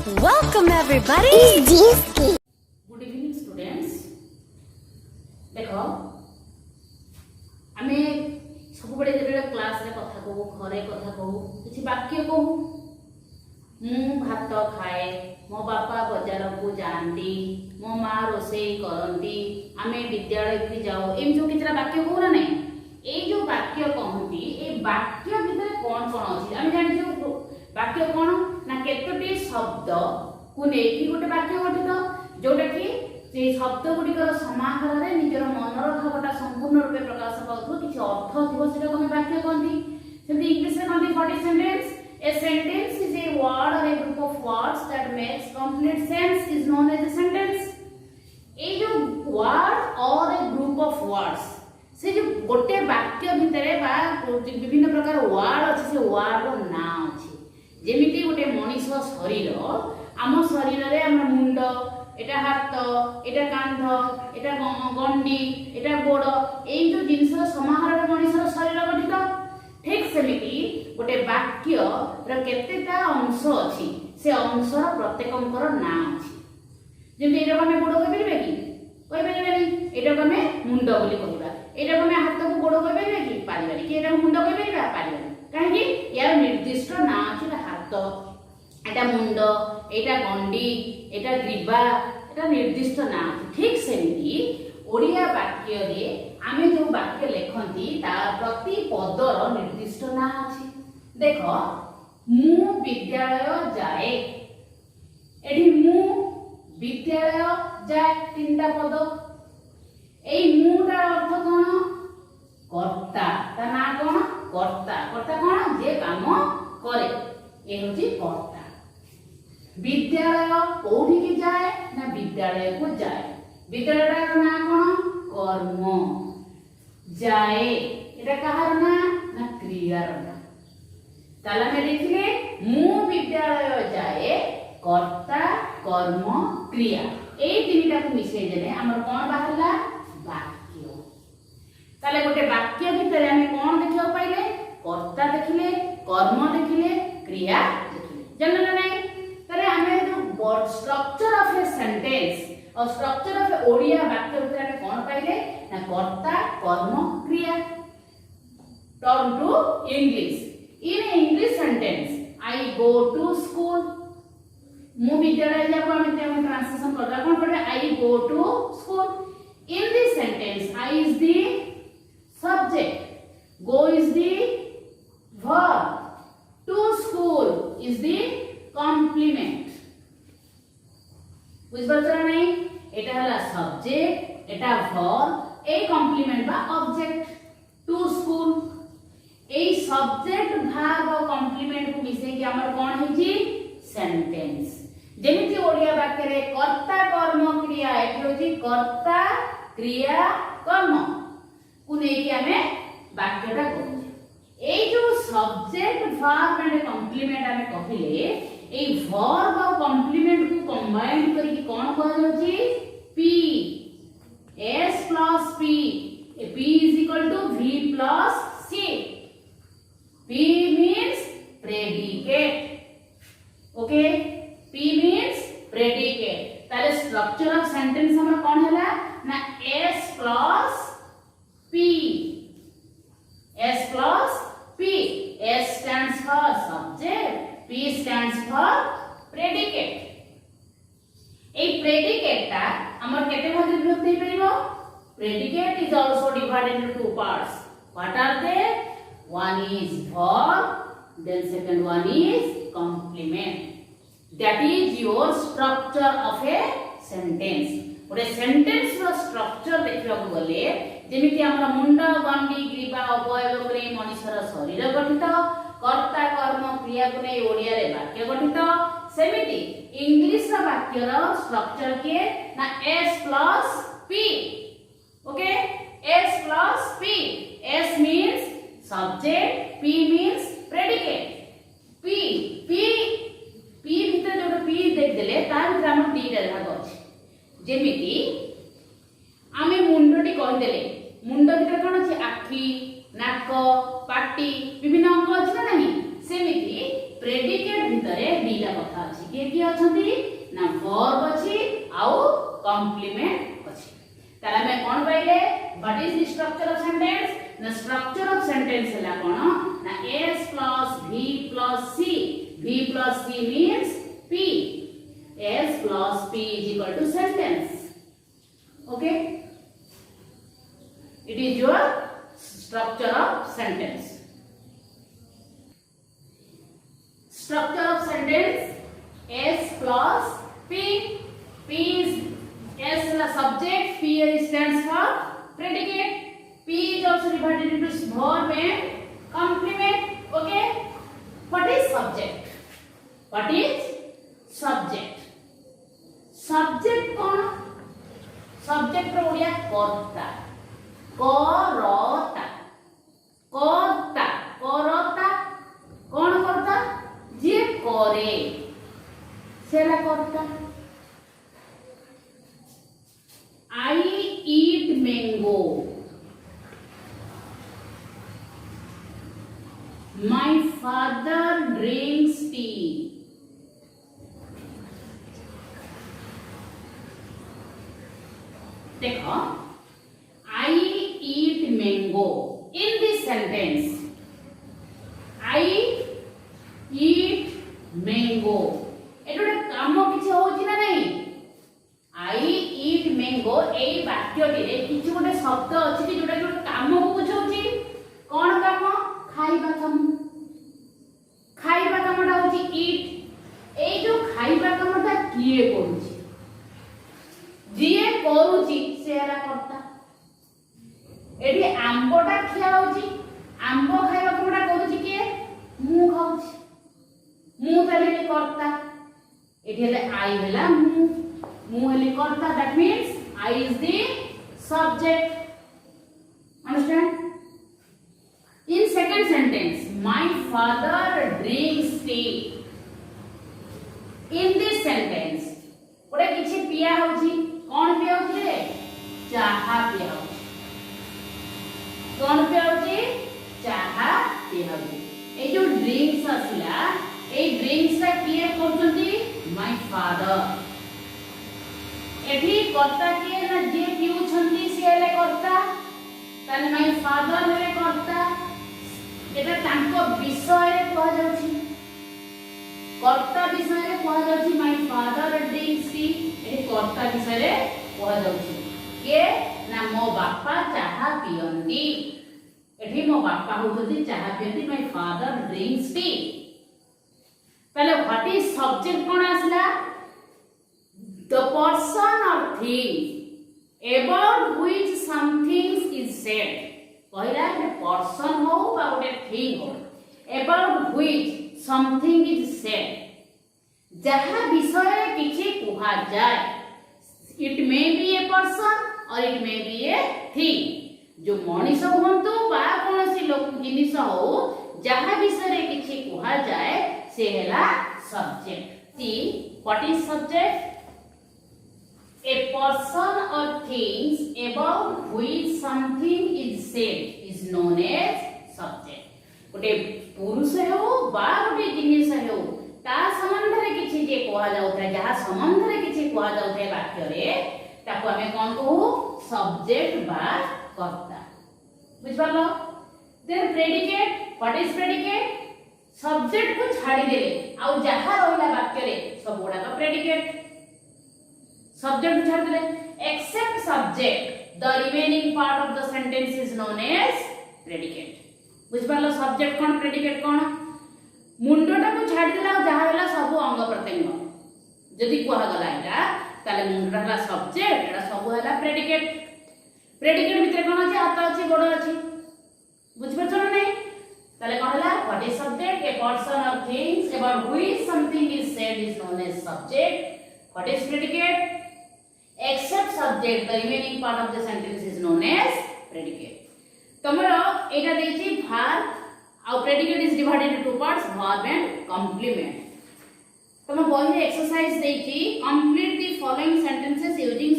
Welcome everybody. Good evening students. देखो आमे सब बड़े जेबे क्लास रे कथा कहू घरे कथा कहू किछि वाक्य कहू मु भात खाए मो बापा बाजार को जाती मो माँ रोषेई करती आमे विद्यालय को जाऊ एम जो किछरा वाक्य कहू ना नहीं ए जो वाक्य कहती ए वाक्य भितर कोन कोन अछि आमे जानि जो वाक्य कोन ना केतोटी शब्द को नेकी गोटे वाक्य गठित जोटा कि से शब्द गुड़िकर समाहार रे निजर मनर भावटा संपूर्ण रूपे प्रकाश पाउथो किछि अर्थ थिबो सेटा कोन वाक्य कहंती सेमति इंग्लिश रे कहंती what is sentence a sentence is a word or a group of words that makes complete sense is known as a sentence a जो word or a group of words से जो गोटे वाक्य भितरे बा विभिन्न प्रकार वर्ड अछि से वर्ड रो नाम अछि जेमिति गोटे मनीष शरीर आम शरीर रे आम मुंड एटा हाथ एटा कांध एटा गंडी एटा गोड़ एई जो जिनसर समाहार रे मनीषर शरीर गठित ठीक सेमिति गोटे वाक्य र केतेटा अंश अछि से अंशर प्रत्येकंकर नाम अछि जेमि एटा हम गोड़ कहि परिबे कि नहीं एटा हम मुंड बोली कहबा एटा हम हाथ को गोड़ कहि परिबे कि पारिबानी कि एटा मुंड कहि परिबा पारिबानी काहे कि यार निर्दिष्ट ना अछि हाथ एटा मुंड एटा गंडी एटा ग्रीवा एटा निर्दिष्ट ना ठीक सेमिति ओडिया वाक्य रे आमे जो वाक्य लेखंती ता प्रति पदर निर्दिष्ट ना अछि देखो मु विद्यालय जाए एठी मु विद्यालय जाए तीनटा पद एई मुटा अर्थ कोन कर्ता ता ना कोन कर्ता कर्ता कोन जे काम करे ए होची कर्ता विद्यालय कोठी की जाए ना विद्यालय को जाए विद्यालय का ना कोन कर्म जाए एटा कहार ना ना क्रियार ना ताला में देखिले मु विद्यालय जाए कर्ता कर्म क्रिया ए तीनटा को मिसै देले हमर कोन बाहरला वाक्य ताले गोटे वाक्य भितर हम कोन देखियो पाइले कर्ता देखिले कर्म देखिले क्रिया देखिले जानले ना नहीं तरे हमें जो word structure of a sentence or structure of a Odia वाक्य भितर हम कोन पाइले ना कर्ता कर्म क्रिया turn to English in English sentence I go to school मु विद्यालय जाको हम ट्रांसलेशन करला कोन पड़े I go to school in this sentence I is the subject go is the verb to school is the complement बुझ पड़छरा नहीं एटा हला सब्जेक्ट एटा verb ए complement बा object to school a subject verb और complement को मिसे कि हमर कोन हेची सेंटेंस जेमिति ओडिया वाक्य रे कर्ता कर्म क्रिया एठी होची कर्ता क्रिया कर्म को नेकी हमें वाक्यटा कहू ए जो सब्जेक्ट वर्ब एंड कॉम्प्लीमेंट हमें कहिले ए वर्ब और कॉम्प्लीमेंट को कंबाइन करी कोन कह जाउची P s plus p p is equal to v plus c p means predicate okay p means predicate ताले स्ट्रक्चर ऑफ सेंटेंस हमर कोन हला ना s plus p S plus P. S stands for subject. P stands for predicate. A predicate ता हमर केते भाग विभक्त हे परिबो predicate is also divided into two parts. What are they? One is verb, then second one is complement. That is your structure of a sentence. ओरे sentence रो structure देखिबा को गले जेमिति हमरा मुंड गंडी ग्रीवा अवयव करे मनुष्यर शरीर गठित कर्ता कर्म क्रिया को नै ओडिया रे वाक्य गठित सेमिति इंग्लिश रो वाक्य रो स्ट्रक्चर के ना s plus p okay s plus p s means subject p means predicate p p p भितर जो p देख देले तार भितर हम दीटा भाग अछि जेमिति आमे मुंडटी कहि देले मुंड भितर कोन अछि आखी नाक पाटी विभिन्न अंग अछि ना नहीं सेमिति प्रेडिकेट भितरे दीटा कथा अछि के की अछंती ना वर्ब अछि आउ कॉम्प्लीमेंट अछि ताला में कोन पाइले what is the structure of sentence the structure of sentence हला कोन ना s plus v plus c means p s plus p is equal to sentence okay it is your structure of sentence structure of sentence s plus p is s is the subject p stands for predicate p is also divided into verb and complement okay what is subject कौन subject रो ओडिया कर्ता करता करता करता कौन करता जे करे सेला करता I eat mango my father drinks tea देखो I eat mango in this sentence I eat mango एटोडे काम किछ होची ना नहीं I eat mango एई वाक्यटी रे किछ गोटे शब्द अछि कि जोटा कि काम को बुझौची कोन काम खाइबा कामटा होची eat एई जो खाइबा कामटा किए करूची जिए करूची सेरा करता एठी आंबोटा खिया होची आंबो खाइबा कोटा करूची के मु खाउची मु तले करता एठी हेले आई हेला मु हेले करता that means I is the subject understand in second sentence my father drinks tea in this sentence ओडे किछि पिया होची कोन पिया होची रे चाहा पिया होची कोन पिया होची चाहा पिया होची ए जो ड्रिंक्स आसिला ए ड्रिंक्स रा किए करजंती माय फादर एठी कर्ता किए ना जे पिउ छंती सेले कर्ता ताने माय फादर हेले कर्ता एटा तांको विषय कह जाउची कर्ता विषय रे कह जाउची माय फादर ड्रिंक्स टी ए कर्ता विषय रे कह जाउची के ना मो बापा चाहा पियंती एठी मो बापा होउछती चाहा पियंती माय फादर ड्रिंक्स टी पहले व्हाट इज सब्जेक्ट कोन आसला the person or thing about which something is said पहिला के person हो बा गोटे thing हो about which something is said जहा विषय किछि कुहा जाय it may be a person or it may be a thing जो मनीष हुंतु बा कोनसी लोक जिनिस हो जहा विषय किछि कुहा जाय से हेला सब्जेक्ट ती what is subject a person or things about which something is said is known as subject गोटे पुरुष हो बा गोटे जिनिस हो ता संबंध रे किछि जे कोहा जाउथा जहा संबंध रे किछि कोहा जाउथा वाक्य रे ताको हमें कोन कहू सब्जेक्ट बा कर्ता बुझ पालो then predicate what is predicate subject को छाडी देले आ जहा रहला वाक्य रे सब गोडा का प्रेडिकेट subject छाड़ दे except subject the remaining part of the sentence is known as predicate बुझ पालो subject कोन predicate कोन मुंडटा को छाड़ देला जहा होला सब अंग प्रत्यंग जदी कोहा गला एटा ताले मुंडटा होला subject एटा सब होला predicate predicate भितर कोन अछि हाथ अछि गोड़ अछि बुझ परछो नै ताले कोन होला what is subject a person or things about which something is said is known as subject what is predicate except subject the remaining part of the sentence is known as predicate तमरो एटा देछि verb और predicate is divided into two parts verb and complement तम बहि exercise देछि complete the following sentences using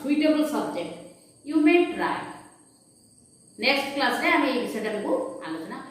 suitable subject you may try next class रे हम ए विषय को आलोचना